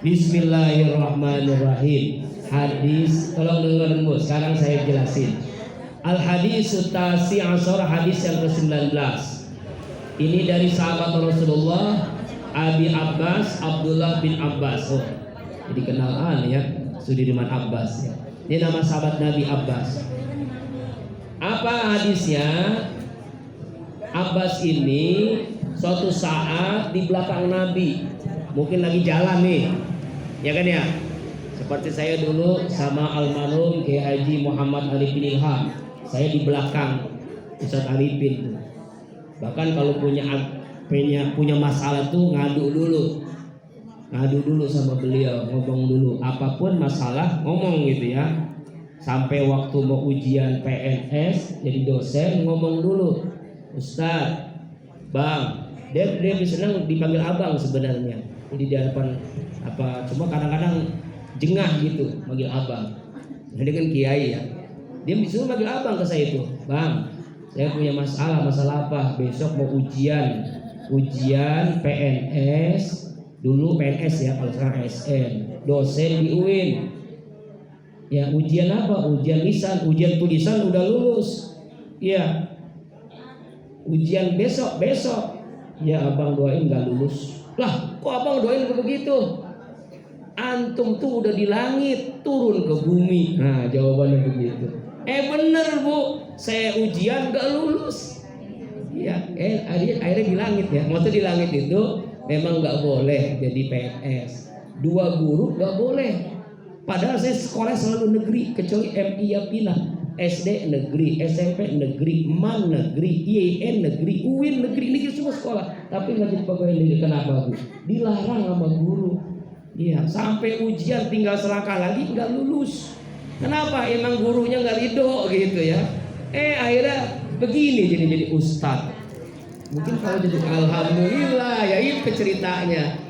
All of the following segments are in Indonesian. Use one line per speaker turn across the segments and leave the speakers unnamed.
Bismillahirrahmanirrahim. Hadis, tolong dengerin Bu, sekarang saya jelasin. Al hadis tasi asor, hadis yang ke-19. Ini dari sahabat Rasulullah Abi Abbas, Abdullah bin Abbas. Oh, jadi kenalan ya, Sudirman Abbas ya. Ini nama sahabat Nabi Abbas. Apa hadisnya? Abbas ini suatu saat di belakang Nabi, mungkin lagi jalan nih, ya kan ya? Seperti saya dulu sama almarhum Kiai Haji Muhammad Arifin Ilham, saya di belakang Ustadz Arifin. Bahkan kalau punya masalah tuh ngadu dulu sama beliau, ngomong dulu, apapun masalah ngomong gitu ya. Sampai waktu mau ujian PNS jadi dosen ngomong dulu, Ustadz, Bang, dia senang dipanggil abang sebenarnya. Jadi di hadapan apa, cuma kadang-kadang jengah gitu manggil abang. Nah, dia kan kiai ya. Dia bisa manggil abang ke saya itu, Bang, saya punya masalah apa? Besok mau ujian PNS, dulu PNS ya, kalau sekarang ASN, dosen di UIN. Ya, ujian apa? Ujian lisan, ujian tulisan udah lulus. Ya, ujian besok. Ya abang doain gak lulus. Lah, kok abang doain begitu? Antum tuh udah di langit, turun ke bumi. Nah, jawabannya begitu. Bener Bu, saya ujian gak lulus. Ya, akhirnya di langit ya. Maksudnya di langit itu memang gak boleh jadi PNS. 2 guru gak boleh. Padahal saya sekolah selalu negeri, kecuali MI ya pindah. SD negeri, SMP negeri, MAN negeri, IAIN negeri, UIN negeri semua sekolah. Tapi nggak jadi pegawai negeri. Kenapa Bu? Dilarang sama guru. Iya, sampai ujian tinggal selangkah lagi nggak lulus. Kenapa? Emang gurunya nggak ridho gitu ya. Akhirnya begini jadi ustadz. Mungkin kalau jadi alhamdulillah ya, itu ceritanya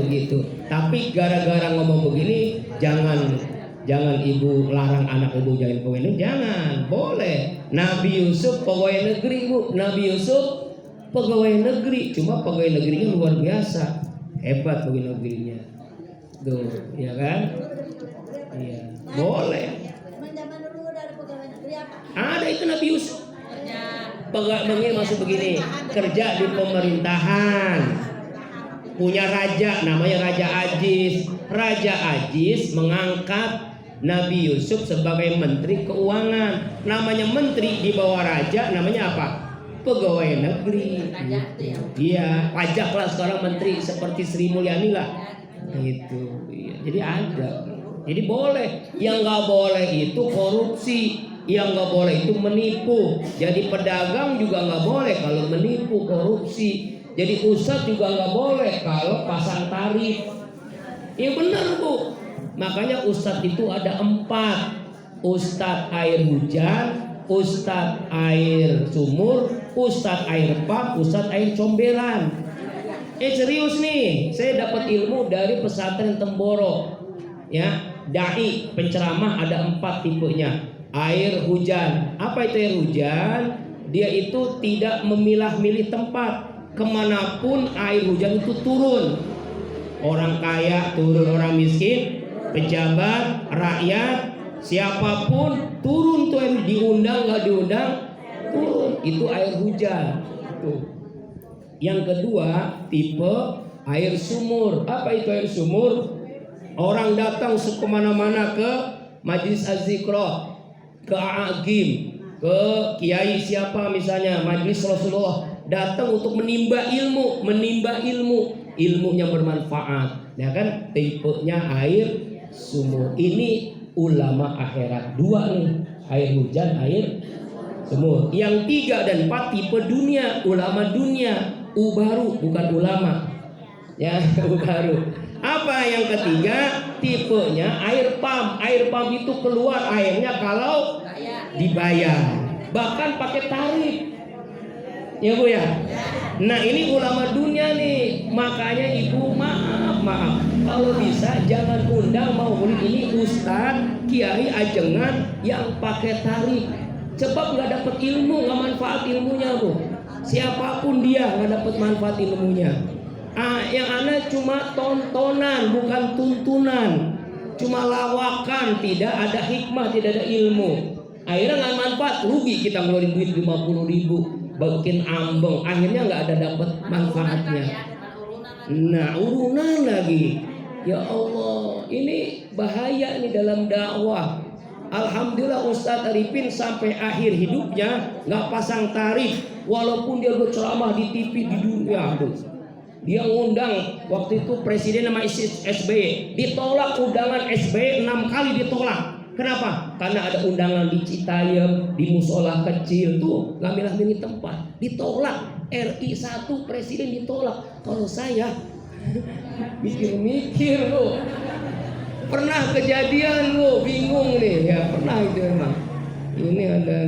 begitu. Tapi gara-gara ngomong begini, jangan ibu larang anak ibu jangan pegawai negeri, jangan, boleh. Nabi Yusuf pegawai negeri Bu, Nabi Yusuf pegawai negeri, cuma pegawai negerinya luar biasa, hebat pegawai negerinya, tuh, ya kan? Iya, boleh.
Zaman dulu ada pegawai negeri apa?
Ada itu Nabi Yusuf. Pegawai masuk begini, kerja di pemerintahan, punya raja, namanya Raja Aziz. Raja Aziz mengangkat Nabi Yusuf sebagai menteri keuangan. Namanya menteri di bawah raja, namanya apa? Pegawai negeri. Iya, pajak lah sekarang menteri, seperti Sri Mulyani lah. Itu. Iya. Jadi ada. Jadi boleh. Yang nggak boleh itu korupsi. Yang nggak boleh itu menipu. Jadi pedagang juga nggak boleh kalau menipu, korupsi. Jadi ustadz juga nggak boleh kalau pasang tarif. Iya benar Bu. Makanya ustadz itu ada 4. Ustadz air hujan, ustadz air sumur, ustadz air pump, ustadz air comberan. Serius nih, saya dapat ilmu dari pesantren Temboro. Ya, dai penceramah ada 4 tipenya. Air hujan. Apa itu air hujan? Dia itu tidak memilah-milih tempat. Kemanapun air hujan itu turun. Orang kaya turun, orang miskin, pejabat, rakyat, siapapun turun tuh, diundang nggak diundang turun. Itu air hujan. Tuh. Yang kedua tipe air sumur. Apa itu air sumur? Orang datang kemana-mana ke Majelis Az-Zikra, ke Agim, ke kiai siapa misalnya, Majelis Rasulullah, datang untuk menimba ilmu, ilmu yang bermanfaat, ya kan? Tipenya air sumur. Ini ulama akhirat. 2 nih, air hujan, air sumur. Yang 3 dan 4 tipe dunia, ulama dunia, baru bukan ulama. Ya, baru. Apa yang ketiga? Tipenya air pump. Air pump itu keluar airnya kalau dibayar, bahkan pakai tarif. Ya Bu ya. Nah ini ulama dunia nih. Makanya ibu maaf kalau bisa jangan undang mau murid ini ustadz, kiai ajengan yang pakai tarif. Sebab nggak dapat ilmu, nggak manfaat ilmunya Bu. Siapapun dia nggak dapat manfaat ilmunya. Yang ada cuma tontonan, bukan tuntunan. Cuma lawakan, tidak ada hikmah, tidak ada ilmu. Akhirnya nggak manfaat, rugi kita ngeluarin duit 50.000, bikin ambeng. Akhirnya nggak ada dapat manfaatnya. Nah, urunan lagi. Ya Allah, ini bahaya nih dalam dakwah. Alhamdulillah Ustadz Arifin sampai akhir hidupnya nggak pasang tarif, walaupun dia berceramah di TV di dunia. Dia ngundang waktu itu presiden nama SBY, ditolak undangan SBY 6 kali ditolak. Kenapa? Karena ada undangan di Citayam, di musola kecil tuh, nggak milih tempat, ditolak. RI 1 presiden ditolak. Kalau saya mikir-mikir loh. Pernah kejadian lo, bingung nih ya, pernah itu emang. Ini ada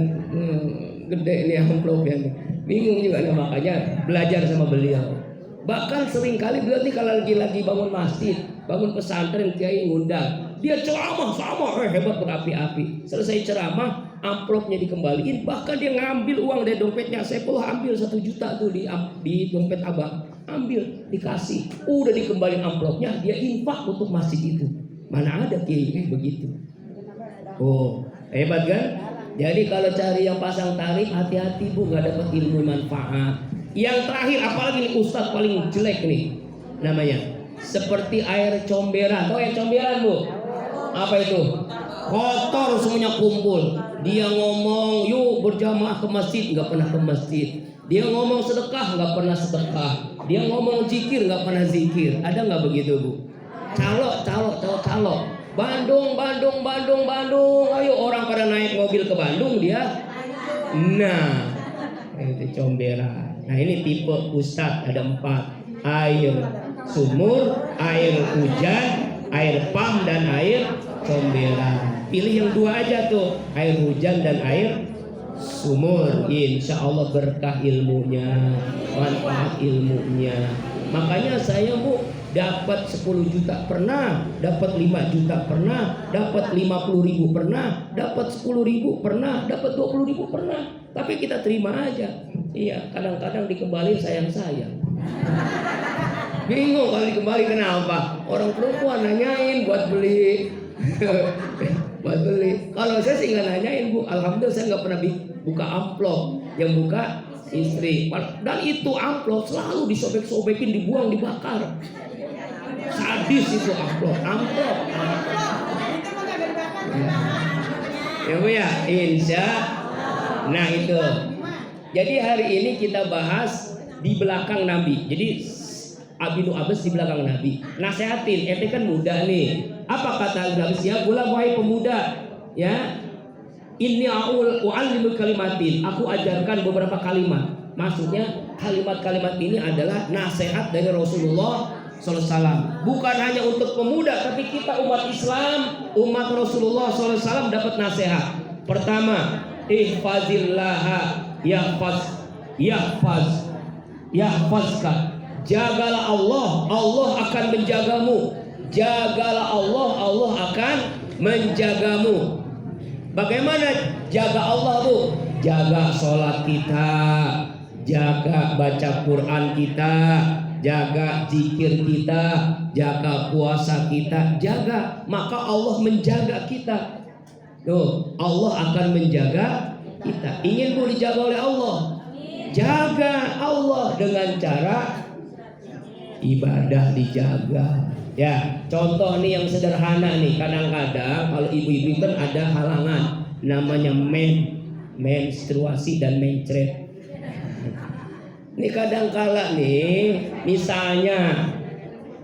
gede nih amplopnya nih. Bingung juga nih, makanya belajar sama beliau. Bahkan seringkali beliau nih kalau lagi bangun masjid, bangun pesantren, kiai ngundang, dia ceramah sama hebat berapi-api. Selesai ceramah, amplopnya dikembaliin, bahkan dia ngambil uang dari dompetnya. Saya perlu ambil 1 juta tuh di dompet abang, ambil dikasih, udah dikembaliin amplopnya, dia infak untuk masjid itu. Mana ada kiai begitu? Oh, hebat kan? Jadi kalau cari yang pasang tarif, hati-hati bu, nggak dapat ilmu manfaat. Yang terakhir, apalagi nih ustadz paling jelek nih, namanya seperti air comberan. Tahu air comberan bu? Apa itu? Kotor semuanya kumpul. Dia ngomong, yuk berjamaah ke masjid, nggak pernah ke masjid. Dia ngomong sedekah, nggak pernah sedekah. Dia ngomong zikir, nggak pernah zikir. Ada nggak begitu bu? Calo. Bandung. Ayo orang pada naik mobil ke Bandung, dia. Nah, itu comberan. Nah ini tipe ustadz ada 4. Air sumur, air hujan, air pam, dan air comberan. Pilih yang 2 aja tuh, air hujan dan air sumur. Insya Allah berkah ilmunya, manfaat ilmunya. Makanya saya bu dapat 10 juta pernah, dapat 5 juta pernah, dapat 50.000 pernah, dapat 10.000 pernah, dapat 20.000 pernah. Tapi kita terima aja. Iya, kadang-kadang dikembali sayang-sayang. Bingung kalau dikembali kenapa? Orang perempuan nanyain buat beli. Buat beli. Kalau saya sih nggak nanyain bu. Alhamdulillah saya nggak pernah buka amplop. Yang buka istri. Dan itu amplop selalu disobek-sobekin, dibuang, dibakar. Sadis itu amplop. Ya bu ya, insya. Nah itu. Jadi hari ini kita bahas di belakang Nabi. Jadi Abinu Abbas di belakang Nabi. Nasehatin, ente kan muda nih. Apa kata Nabi? Ya gulam wahai pemuda, ya. Inni u'allimul kalimatin. Aku ajarkan beberapa kalimat. Maksudnya kalimat-kalimat ini adalah nasihat dari Rasulullah SAW. Bukan hanya untuk pemuda, tapi kita umat Islam, umat Rasulullah SAW dapat nasihat. Pertama, ihfazillaha yahfazka. Jagalah Allah, Allah akan menjagamu. Jagalah Allah, Allah akan menjagamu. Bagaimana jaga Allah bu? Jaga sholat kita, jaga baca Quran kita, jaga zikir kita, jaga puasa kita, jaga. Maka Allah menjaga kita. Tuh, Allah akan menjaga kita. Ingin bu dijaga oleh Allah? Jaga Allah dengan cara ibadah dijaga. Ya, contoh nih yang sederhana nih. Kadang-kadang kalau ibu-ibu kan ada halangan, namanya menstruasi dan mencret. Ini kadang-kala nih, misalnya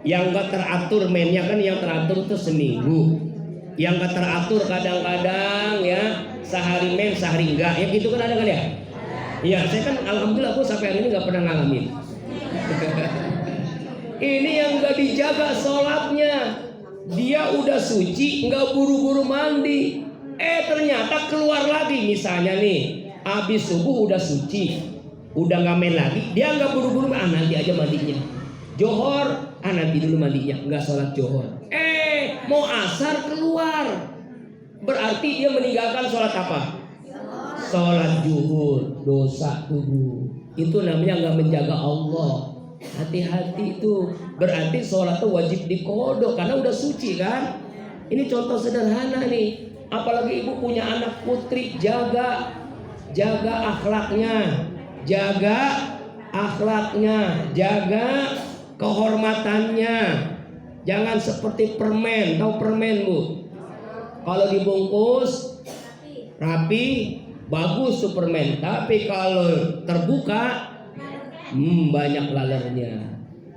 yang gak teratur mennya kan, yang teratur itu seminggu. Yang gak teratur kadang-kadang ya sehari men, sehari enggak. Ya gitu kan ada kan ya? Iya, saya kan alhamdulillah aku sampai hari ini gak pernah ngalamin. Ini yang gak dijaga sholatnya. Dia udah suci, gak buru-buru mandi. Ternyata keluar lagi. Misalnya nih, habis subuh udah suci, udah gak main lagi. Dia gak buru-buru, nanti aja mandinya. Johor, nanti dulu mandinya. Gak sholat johor. Mau asar keluar. Berarti dia meninggalkan sholat apa? Sholat zuhur. Dosa tubuh. Itu namanya gak menjaga Allah. Hati-hati itu. Berarti sholat itu wajib dikodok karena udah suci kan. Ini contoh sederhana nih. Apalagi ibu punya anak putri, jaga akhlaknya, jaga kehormatannya. Jangan seperti permen. Tahu permen, Bu? Kalau dibungkus rapi, bagus tuh permen. Tapi kalau terbuka, banyak lalernya.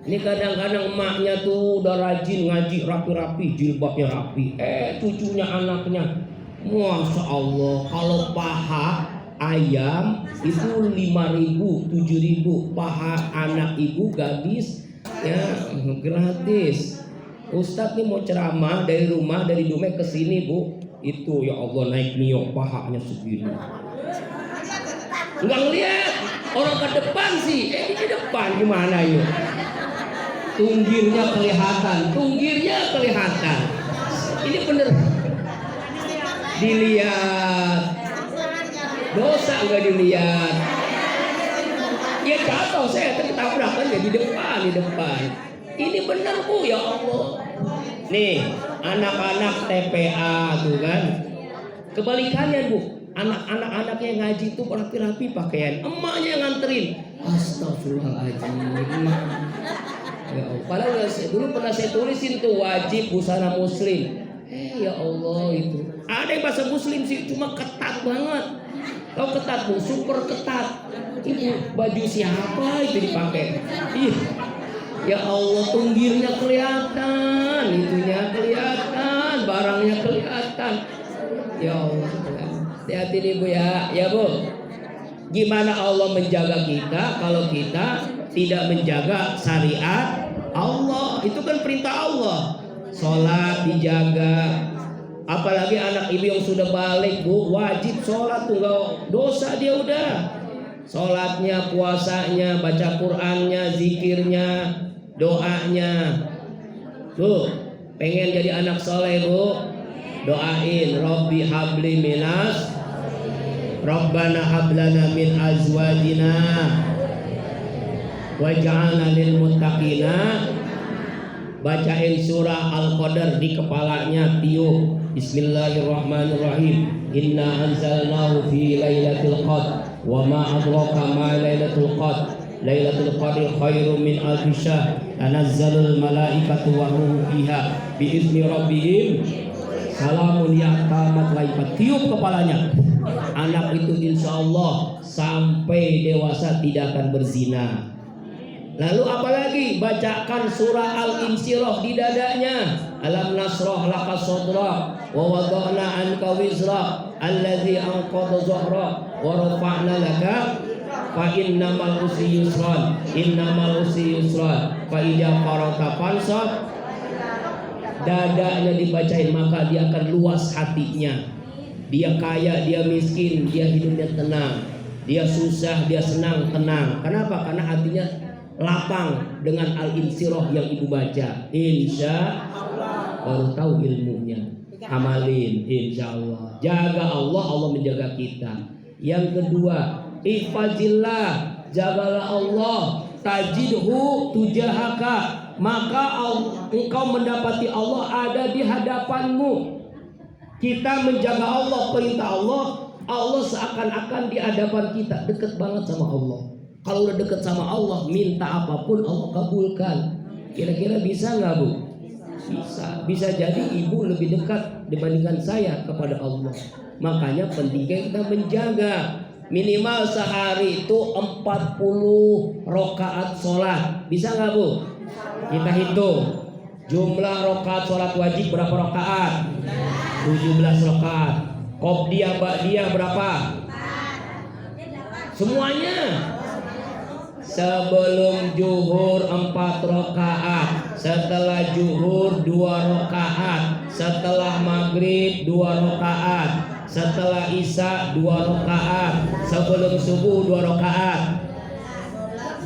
Ini kadang-kadang emaknya tuh udah rajin ngaji rapi-rapi, jilbabnya rapi. Cucunya, anaknya, Masya Allah, kalau paha ayam itu 5.000, 7.000. Paha anak ibu gadis ya gratis. Ustadz nih mau ceramah dari rumah, dari Dumai ke sini, Bu. Itu ya Allah naik Nio pahanya segini. Enggak ngeliat. Orang ke depan sih. Di depan gimana yuk? Tunggirnya kelihatan. Ini bener. Dilihat. Dosa enggak dilihat. Ya jatuh saya tertabrak kan di depan. Ini bener, Bu, ya Allah. Nih, anak-anak TPA tuh kan. Kebalikannya, Bu. Anak-anaknya ngaji tuh rapi-rapi pakaian. Emaknya yang nganterin. Astagfirullahaladzim. Ya Allah. Padahal dulu pernah saya tulisin tuh wajib busana muslim. Ya Allah itu. Ada yang bahasa muslim sih cuma ketat banget. Tahu ketat, Bu? Super ketat. Ibu baju siapa itu dipakai? Ih. Ya Allah, tunggirnya kelihatan, itunya kelihatan, barangnya kelihatan. Ya Allah, hati-hati nih Bu ya, Bu. Gimana Allah menjaga kita kalau kita tidak menjaga syariat Allah? Itu kan perintah Allah. Sholat dijaga. Apalagi anak ibu yang sudah balik, Bu, wajib sholat tuh, nggak dosa dia udah. Sholatnya, puasanya, baca Qur'annya, zikirnya, doanya. Bu, pengen jadi anak soleh, Bu? Doain Rabbi habli minas Rabbana hablana min azwajina waj'alna lil muttaqina. Bacain surah Al-Qadar di kepalanya, tiup Bismillahirrahmanirrahim. Inna anzalnahu fi lailatul qadr wa ma adraka ma lailatul qadr. Lailatul Qadri khairum min alfi syahr. Tanazzalul malaikatu wa ruhu fiha bi izni rabbihim salamun ya tamat laifat. Tiup kepalanya. Anak itu insya Allah sampai dewasa tidak akan berzina. Lalu apalagi? Bacakan surah Al-Insyirah di dadanya. Alam nasrah laka sadra wa wada'na anka wizra allazi anqadha dhahra wa rafa'na laka fa innamal usri yusran fa idza qara'ta fansab. Dadanya dibacain maka dia akan luas hatinya. Dia kaya, dia miskin, dia hidupnya tenang. Dia susah, dia senang, tenang. Kenapa? Karena hatinya lapang dengan Al-Insyirah yang ibu baca. Insya Allah baru tahu ilmunya. Amalin insya Allah. Jaga Allah, Allah menjaga kita. Yang kedua, ihfazillah, jagalah Allah, tajidhu tujahaka, maka engkau mendapati Allah ada di hadapanmu. Kita menjaga Allah, perintah Allah, Allah seakan-akan di hadapan kita, dekat banget sama Allah. Kalau udah dekat sama Allah, minta apapun Allah kabulkan. Kira-kira bisa nggak, Bu? Bisa. Bisa jadi ibu lebih dekat dibandingkan saya kepada Allah. Makanya pentingnya kita menjaga. Minimal sehari itu 40 rakaat sholat. Bisa nggak, Bu? Kita hitung. Jumlah rakaat sholat wajib berapa rakaat? 17 rakaat. Qobliyah ba'diyah berapa? Semuanya. Sebelum zuhur 4 rakaat, setelah zuhur 2 rakaat, setelah maghrib 2 rakaat, setelah isya 2 rakaat, sebelum subuh 2 rakaat.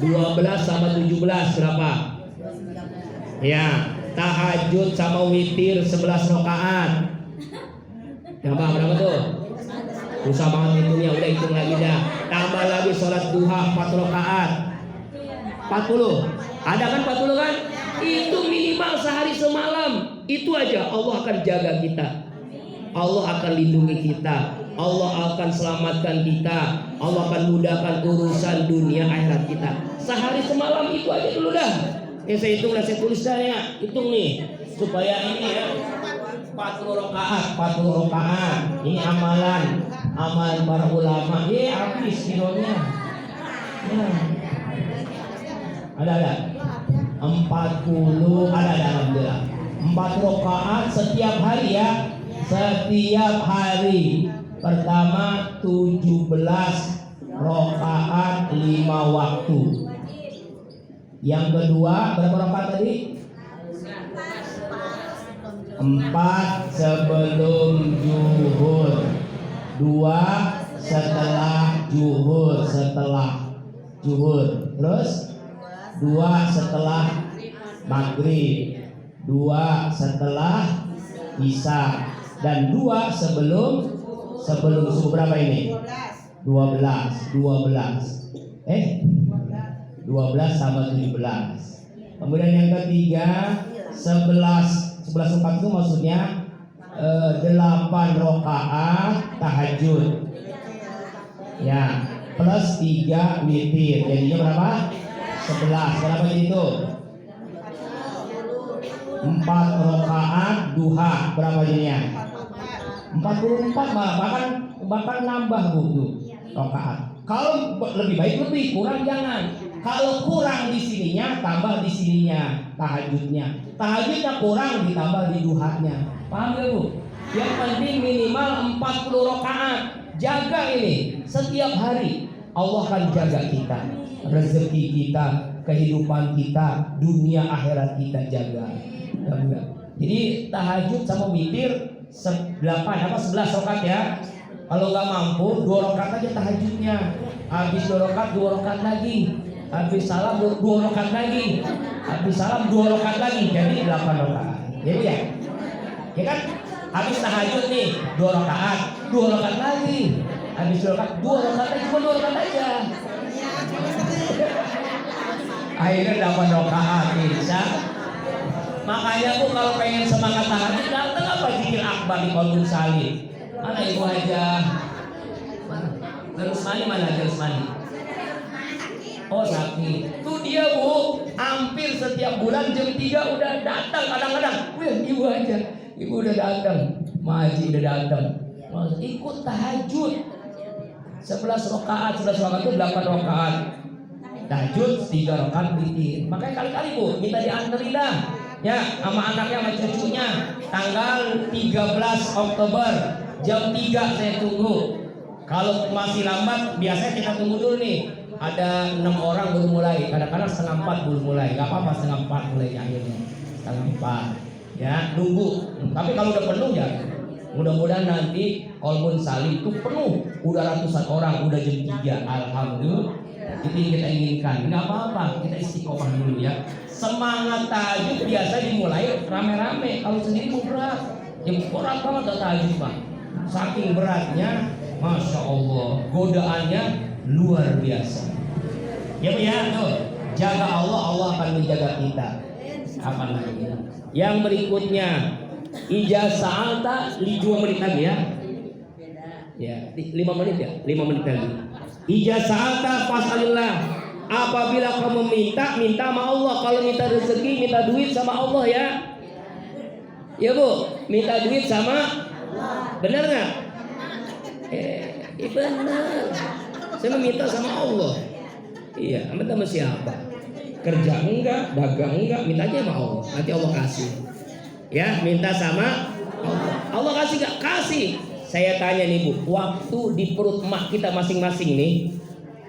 12 sama 17 berapa? Ya, tahajud sama witir 11 rakaat. Berapa tuh? Susah banget hitungnya, udah hitung lagi dah. Tambah lagi sholat duha 4 rakaat. 40. Ada kan 40 kan? Itu minimal sehari semalam. Itu aja Allah akan jaga kita. Allah akan lindungi kita. Allah akan selamatkan kita. Allah akan mudahkan urusan dunia akhirat kita. Sehari semalam itu aja dulu dah. Saya hitung, saya tulis dah ya. Hitung nih supaya ini ya 40 rakaat. Ini amalan para ulama. Habis kilonya. Ya. Ada 40 ada alhamdulillah. 4 rakaat setiap hari ya. Setiap hari. Pertama 17 rakaat 5 waktu. Yang kedua berapa rakaat tadi? 4 sebelum zuhur, 2 setelah zuhur, terus 2 setelah maghrib, 2 setelah isya, dan 2 sebelum subuh. Berapa ini? 12 sama 17. Kemudian yang ketiga 11 rakaat itu maksudnya 8 rakaat tahajud ya, plus 3 witir, jadinya berapa? 11. Berapa jadi itu? 4 rakaat duha, berapa jadinya? 44 bahkan nambah Bu rakaat. Kalau lebih baik lebih, kurang jangan. Kalau kurang di sininya, tambah di sininya tahajudnya. Tahajudnya kurang, ditambah di duhanya. Paham ya Bu? Yang penting minimal 40 rakaat. Jaga ini setiap hari. Allah akan jaga kita, rezeki kita, kehidupan kita, dunia akhirat kita jaga. Jadi tahajud sama witir 11 rakaat ya. Kalau nggak mampu 2 rakaat aja tahajudnya. Habis 2 rakaat 2 rakaat lagi. Habis salam 2 rakaat lagi. Habis salam 2 rakaat lagi. Jadi 8 rakaat. Jadi ya. Ya kan? Habis tahajud nih 2 rakaat, 2 rakaat lagi. Habis 2 rakaat, 2 rakaat lagi, cuma 2 rakaat aja. Akhirnya 8 rakaat bisa. Makanya Bu kalau pengen semangat tahajud, datang apa zikir akbar di Qaulun Salim. Mana Ibu aja? Garusmani mana Garusmani? Oh sakit. Tuh dia Bu, hampir setiap bulan jam 3 udah datang kadang-kadang. Ibu aja, Ibu udah datang, Maji udah datang. Ikut tahajud 11 rakaat itu 8 rakaat. Tahajud 3 rakaat witir. Makanya kali-kali Bu minta dianterin dah. Ya, sama anaknya sama cucunya. Tanggal 13 Oktober jam 3 saya tunggu. Kalau masih lambat, biasanya kita tunggu dulu nih. Ada 6 orang baru mulai. Kadang-kadang setengah 4 baru mulai. Gak apa-apa setengah 4 mulai akhirnya. Setengah 4. Ya, nunggu. Tapi kalau udah penuh ya. Mudah-mudahan nanti Qaulun Salim itu penuh. Udah ratusan orang, udah jam 3. Alhamdulillah. Itu yang kita inginkan. Gak apa-apa, kita istiqomah dulu ya. Semangat tahajud biasa dimulai rame-rame. Kalau sendiri mau berat. Yang berat banget tahajud Pak. Saking beratnya, Masya Allah, godaannya luar biasa. Ya Bu ya, tuh. Jaga Allah, Allah akan menjaga kita. Apa lagi? Yang berikutnya, ijazah alta 2 menit lagi ya. Ya, 5 menit ya, 5 menit lagi. Ijazah alta fasalillah. Apabila kamu minta sama Allah. Kalau minta rezeki, minta duit sama Allah ya. Ya Bu, minta duit sama Allah. Benar nggak? Benar. Saya meminta sama Allah. Iya, minta sama siapa? Kerja enggak, dagang enggak, minta aja sama Allah. Nanti Allah kasih. Ya, minta sama Allah. Allah kasih enggak? Kasih. Saya tanya nih Bu, waktu di perut emak kita masing-masing nih,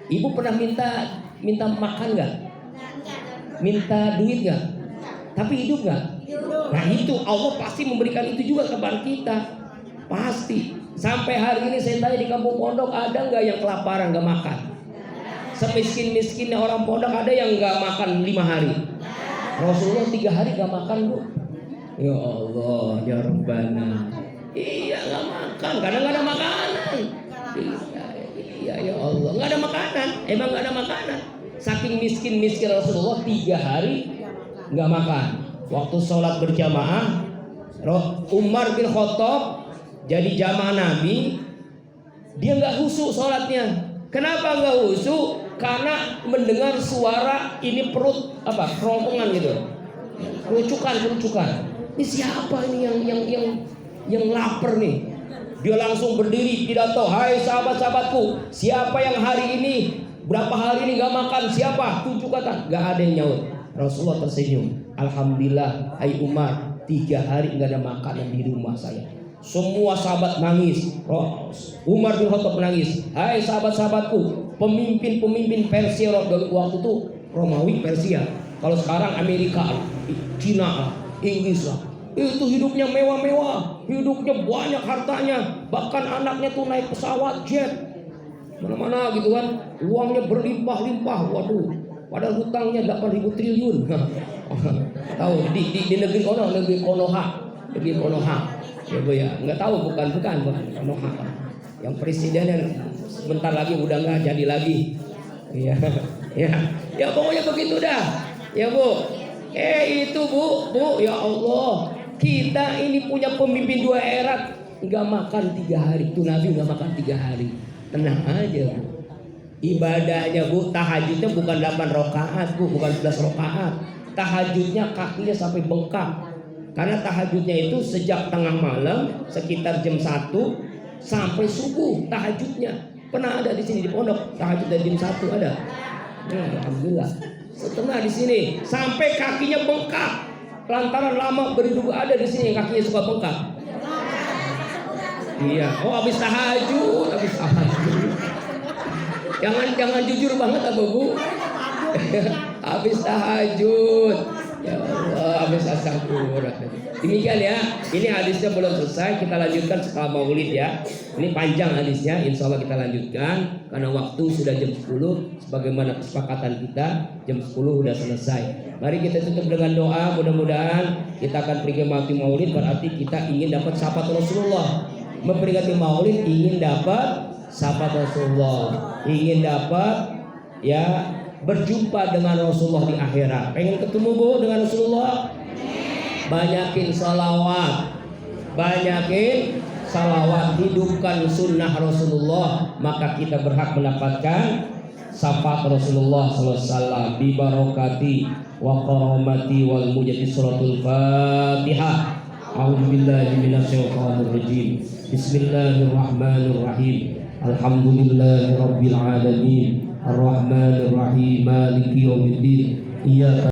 Ibu pernah minta makan nggak? Minta duit nggak? Tapi hidup nggak? Nah itu Allah pasti memberikan itu juga kepada kita. Pasti. Sampai hari ini saya tanya di kampung pondok, ada nggak yang kelaparan nggak makan? Semiskin-miskinnya orang pondok ada yang nggak makan 5 hari. Rasulullah 3 hari nggak makan Bu. Ya Allah, ya Rabbana. Iya nggak makan, karena nggak ada makanan. Iya ya Allah, nggak ada makanan. Emang nggak ada makanan. saking miskin Rasulullah 3 hari nggak makan. Waktu sholat berjamaah, Umar bin Khattab jadi jamaah Nabi, dia nggak khusyuk sholatnya. Kenapa nggak khusyuk? Karena mendengar suara ini perut kerongkongan gitu, kerucukan. Ini siapa ini yang lapar nih? Dia langsung berdiri pidato, hai sahabat-sahabatku, siapa yang hari ini berapa hari ini nggak makan? Siapa? 7 kata. Nggak ada yang nyaut. Rasulullah tersenyum. Alhamdulillah, hai Umar, 3 hari nggak ada makanan di rumah saya. Semua sahabat nangis. Umar bin Khattab menangis. Hai sahabat-sahabatku, pemimpin Persia waktu itu Romawi Persia. Kalau sekarang Amerika, Cina, Inggris lah. Itu hidupnya mewah-mewah, hidupnya banyak hartanya, bahkan anaknya tuh naik pesawat jet mana-mana gitu kan, uangnya berlimpah-limpah. Waduh, padahal hutangnya 8.000 triliun. Tahu di negeri Konoha. Ya Bu ya, nggak tahu bukan Konoha. Yang presidennya sebentar lagi udah nggak jadi lagi. Ya pokoknya begitu dah. Ya Bu. Itu Bu, ya Allah. Kita ini punya pemimpin 2 era, nggak makan 3 hari. Itu Nabi nggak makan 3 hari. Tenang aja Bu. Ibadahnya Bu, tahajudnya bukan 8 rakaat Bu, bukan 11 rakaat. Tahajudnya kakinya sampai bengkak. Karena tahajudnya itu sejak tengah malam sekitar jam 1 sampai subuh tahajudnya. Pernah ada di sini di pondok tahajud dari jam 1 ada. Alhamdulillah. Setengah di sini sampai kakinya bengkak. Lantaran lama berduduk, ada di sini yang kakinya suka bengkak. Iya, habis tahajud. Jangan jujur banget Bu. Habis tahajud. Ya Allah, habis astagfirullah. Demikian ya. Ini hadisnya belum selesai, kita lanjutkan setelah Maulid ya. Ini panjang hadisnya, insya Allah kita lanjutkan karena waktu sudah jam 10. Sebagaimana kesepakatan kita, jam 10 sudah selesai. Mari kita tutup dengan doa. Mudah-mudahan kita akan peringati Maulid, berarti kita ingin dapat syafaat Rasulullah. Memperingati Maulid ingin dapat syafaat Rasulullah, ingin dapat ya berjumpa dengan Rasulullah di akhirat. Pengen ketemu Bu dengan Rasulullah? Banyakin salawat, hidupkan sunnah Rasulullah, maka kita berhak mendapatkan syafaat Rasulullah SAW. Bi barakati wa karamati wal mujadi suratul Fatihah. A'udzubillahi minasyaitonir rajim. Bismillahirrahmanirrahim. Alhamdulillahirabbil alamin. Ar-Rahmanir Rahim. Maliki yaumiddin. Iyyaka